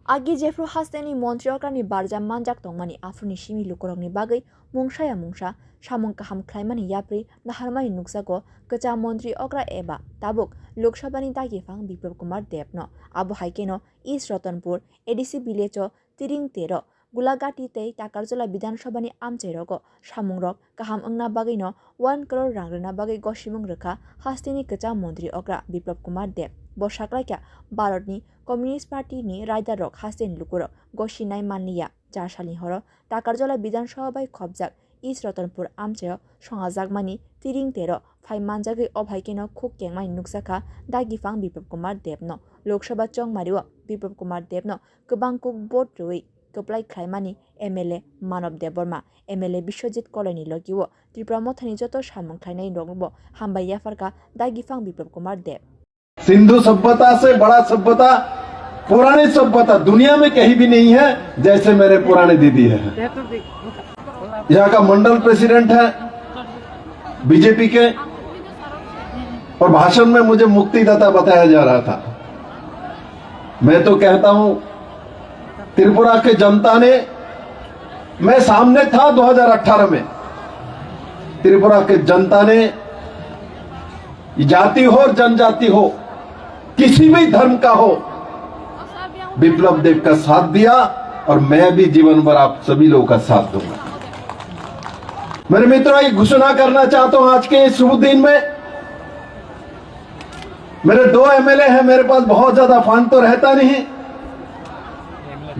Agi Jeffro Hasteni Montreal Barja Manjak Tongmani Afruni Shimi Lukoroni Bagai Mungsha Mungsha Shamung Kaham Klaimani Yapri Naharmani Nuksago Kacha Montri Okra Eba Tabuk Lokshabani Dagifang Biplop Kumar Depno Abu Haikeno East Ratanpur ADC Bilecho Tiring Tero Gulagati Tei Takarzola Bidan Shabani Amcherogo Shamungrok Kaham Angna Bagino 1 crore Rangrana Bagai Goshimung Reka Hasteni Kacha Montri Okra Biplop Kumar Dep Boshaklaika Barodni Communist Party ni Raida Rock Hasten Lukuro Goshinai Mania Jarshali Horo Takarjola Bidan Shabai Kobjak East Ratanpur Amcheo Shongazagmani Tiring Tero Fai Manjagi Obhaikeno Cook Yangmai Nuksaka Dagifang Biplop Kumar Debno Lok Sabha Chong Mariwa Biplop Kumar Debno Kubangkuk Boat Rui Kuplai Kraimani MLA Manob Deborma MLA Bishojit Colony Logiwo Tripura Mothani Joto Shamung Khainai Rogbo Hambaya Farka Dagifang Biplop Kumar Deb Sindhu सभ्यता से बड़ा सभ्यता पुरानी सभ्यता दुनिया में कहीं भी नहीं है जैसे मेरे पुराने दीदी है। यहाँ का मंडल प्रेसिडेंट है बीजेपी के और भाषण में मुझे मुक्तिदाता बताया जा रहा था। मैं तो कहता हूं त्रिपुरा के जनता ने, मैं सामने था 2018 में, त्रिपुरा के जनता ने जाति हो और जनजाति हो किसी भी धर्म का हो बिप्लब देव का साथ दिया और मैं भी जीवन भर आप सभी लोगों का साथ दूंगा। मेरे मित्रों, ये घोषणा करना चाहता हूं आज के इस शुभ दिन में। मेरे 2 एमएलए हैं, मेरे पास बहुत ज्यादा फंड तो रहता नहीं।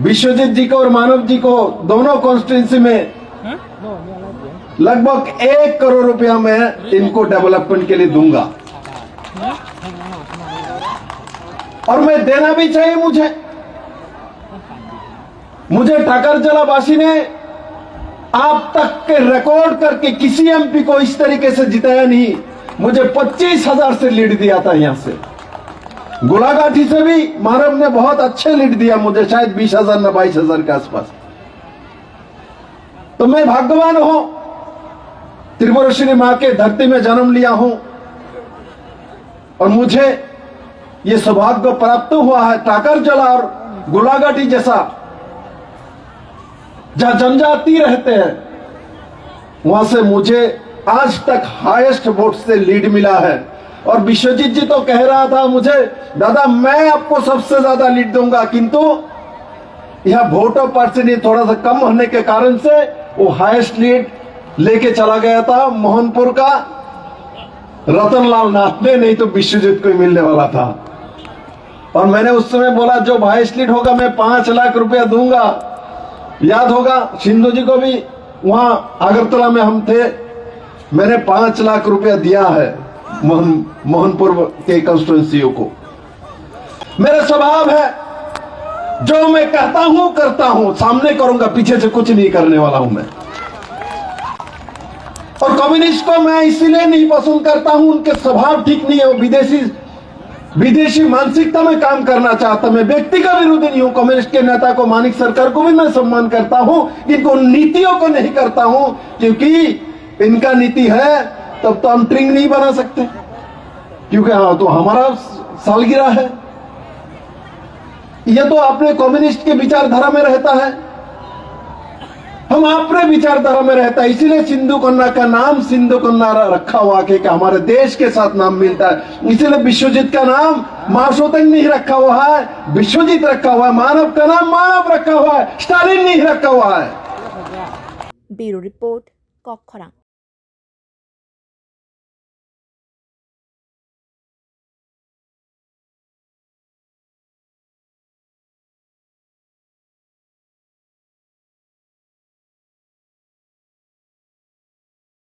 विश्वजीत जी को और मानव जी को दोनों कॉन्स्टिट्यूंसी में लगभग 1 करोड़ रुपया मैं इनको डेवलपमेंट के लिए दूंगा और मैं देना भी चाहिए। मुझे टाकरजला वासी ने आप तक के रिकॉर्ड करके किसी एमपी को इस तरीके से जिताया नहीं। मुझे 25,000 से लीड दिया था। यहां से गोलाघाटी से भी मानव ने बहुत अच्छे लीड दिया मुझे, शायद 20,000 न 22,000 के आसपास। तो मैं भाग्यवान हूं, त्रिपुरेश्वरी मां के धरती में जन्म लिया हूं और मुझे ये सौभाग्य प्राप्त हुआ है। टाकरजला और गोलाघाटी जैसा जहां जनजाति रहते हैं वहां से मुझे आज तक हाईएस्ट वोट से लीड मिला है। और विश्वजीत जी तो कह रहा था मुझे, दादा मैं आपको सबसे ज्यादा लीड दूंगा, किंतु यह वोटों परसेंटेज थोड़ा सा कम होने के कारण से वो हाईएस्ट लीड लेके चला गया था मोहनपुर का रतनलाल नाथ ने, नहीं तो विश्वजीत को ही मिलने वाला था। और मैंने उस समय बोला जो हाईएस्ट लीड होगा मैं 5 लाख रुपया दूंगा। याद होगा सिंधु जी को भी, वहां अगरतला में हम थे, मैंने 5 लाख रुपया दिया है मोहनपुर के कंस्टिट्यूंसियों को। मेरा स्वभाव है जो मैं कहता हूं करता हूं, सामने करूंगा, पीछे से कुछ नहीं करने वाला हूं मैं। और कम्युनिस्ट को मैं इसीलिए नहीं पसंद करता हूं, उनके स्वभाव ठीक नहीं है, वो विदेशी मानसिकता में काम करना चाहता। मैं व्यक्ति का विरोधी नहीं हूं, कम्युनिस्ट के नेता को, मानिक सरकार को भी मैं सम्मान करता हूं, इनको नीतियों को नहीं करता हूं, क्योंकि इनका नीति है तब तो हम ट्रिंग नहीं बना सकते, क्योंकि हाँ तो हमारा सालगिरह है। यह तो अपने कम्युनिस्ट के विचारधारा में रहता है, हम अपने विचारधारा में रहता है। इसीलिए सिंधु कन्या का नाम सिंधु कन्या रखा हुआ कि हमारे देश के साथ नाम मिलता है। इसीलिए विश्वजीत का नाम माशोतंग नहीं रखा हुआ है, विश्वजीत रखा हुआ है। मानव का नाम मानव रखा हुआ है, स्टालिन नहीं रखा हुआ है। Bureau report, Kok खरांग।